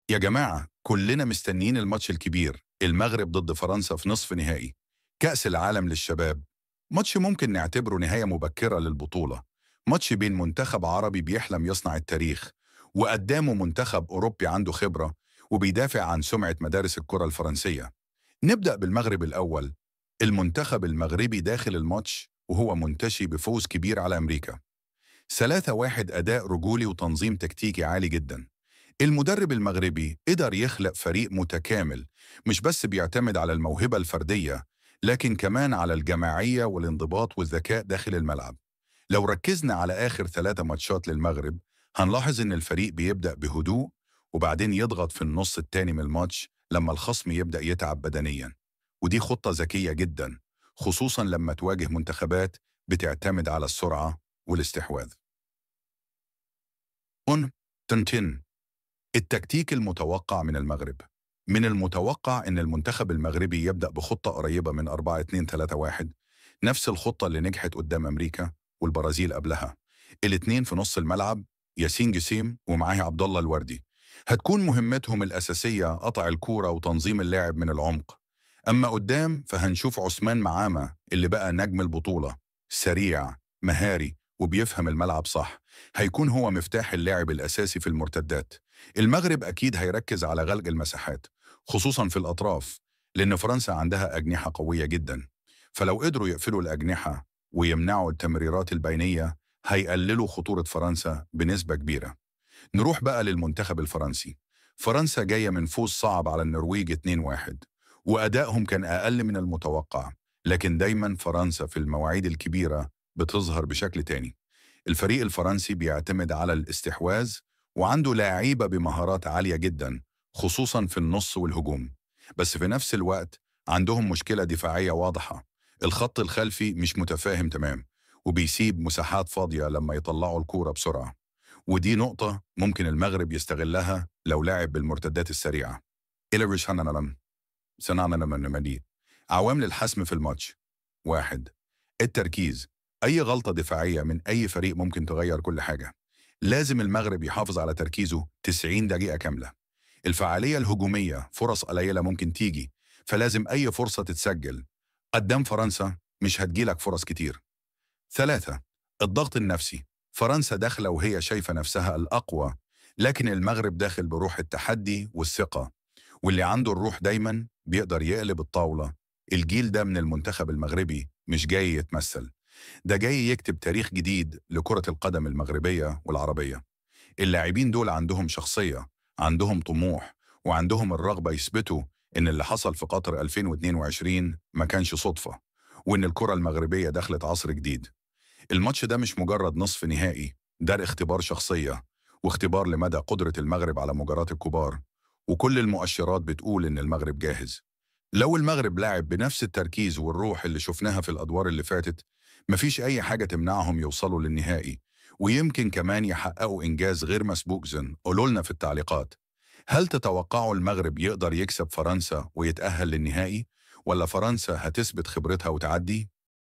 يا جماعة كلنا مستنيين الماتش الكبير، المغرب ضد فرنسا في نصف نهائي كأس العالم للشباب. ماتش ممكن نعتبره نهاية مبكرة للبطولة، ماتش بين منتخب عربي بيحلم يصنع التاريخ وقدامه منتخب أوروبي عنده خبرة وبيدافع عن سمعة مدارس الكرة الفرنسية. نبدأ بالمغرب الأول. المنتخب المغربي داخل الماتش وهو منتشي بفوز كبير على أمريكا 3-1، أداء رجولي وتنظيم تكتيكي عالي جدا. المدرب المغربي قدر يخلق فريق متكامل، مش بس بيعتمد على الموهبة الفردية لكن كمان على الجماعية والانضباط والذكاء داخل الملعب. لو ركزنا على آخر 3 ماتشات للمغرب هنلاحظ إن الفريق بيبدأ بهدوء وبعدين يضغط في النص التاني من الماتش لما الخصم يبدأ يتعب بدنيا، ودي خطة ذكية جدا خصوصا لما تواجه منتخبات بتعتمد على السرعة والاستحواذ. تنتين التكتيك المتوقع من المغرب. من المتوقع أن المنتخب المغربي يبدأ بخطة قريبة من 4-2-3-1، نفس الخطة اللي نجحت قدام أمريكا والبرازيل قبلها. الاتنين في نص الملعب، ياسين جسيم ومعاه عبد الله الوردي، هتكون مهمتهم الأساسية قطع الكورة وتنظيم اللاعب من العمق. أما قدام فهنشوف عثمان معامة اللي بقى نجم البطولة، سريع مهاري وبيفهم الملعب صح، هيكون هو مفتاح اللاعب الأساسي في المرتدات. المغرب أكيد هيركز على غلق المساحات خصوصا في الأطراف، لأن فرنسا عندها أجنحة قوية جدا، فلو قدروا يقفلوا الأجنحة ويمنعوا التمريرات البينية هيقللوا خطورة فرنسا بنسبة كبيرة. نروح بقى للمنتخب الفرنسي. فرنسا جاية من فوز صعب على النرويج 2-1 وأدائهم كان أقل من المتوقع، لكن دايما فرنسا في المواعيد الكبيرة بتظهر بشكل تاني. الفريق الفرنسي بيعتمد على الاستحواذ وعنده لاعيبة بمهارات عالية جدا خصوصا في النص والهجوم، بس في نفس الوقت عندهم مشكلة دفاعية واضحة. الخط الخلفي مش متفاهم تمام وبيسيب مساحات فاضية لما يطلعوا الكورة بسرعة، ودي نقطة ممكن المغرب يستغلها لو لعب بالمرتدات السريعة. عوامل الحسم في الماتش: 1. التركيز. أي غلطة دفاعية من أي فريق ممكن تغير كل حاجة، لازم المغرب يحافظ على تركيزه 90 دقيقة كاملة. الفعالية الهجومية، فرص قليلة ممكن تيجي، فلازم أي فرصة تتسجل. قدام فرنسا مش هتجيلك فرص كتير. 3. الضغط النفسي. فرنسا داخلة وهي شايفة نفسها الأقوى، لكن المغرب داخل بروح التحدي والثقة، واللي عنده الروح دايما بيقدر يقلب الطاولة. الجيل ده من المنتخب المغربي مش جاي يتمثل، ده جاي يكتب تاريخ جديد لكرة القدم المغربية والعربية. اللاعبين دول عندهم شخصية، عندهم طموح، وعندهم الرغبة يثبتوا إن اللي حصل في قطر 2022 ما كانش صدفة، وإن الكرة المغربية دخلت عصر جديد. الماتش ده مش مجرد نصف نهائي، ده اختبار شخصية واختبار لمدى قدرة المغرب على مجاراة الكبار، وكل المؤشرات بتقول إن المغرب جاهز. لو المغرب لعب بنفس التركيز والروح اللي شفناها في الأدوار اللي فاتت مفيش أي حاجة تمنعهم يوصلوا للنهائي، ويمكن كمان يحققوا إنجاز غير مسبوق. قولوا لنا في التعليقات، هل تتوقعوا المغرب يقدر يكسب فرنسا ويتأهل للنهائي، ولا فرنسا هتثبت خبرتها وتعدي؟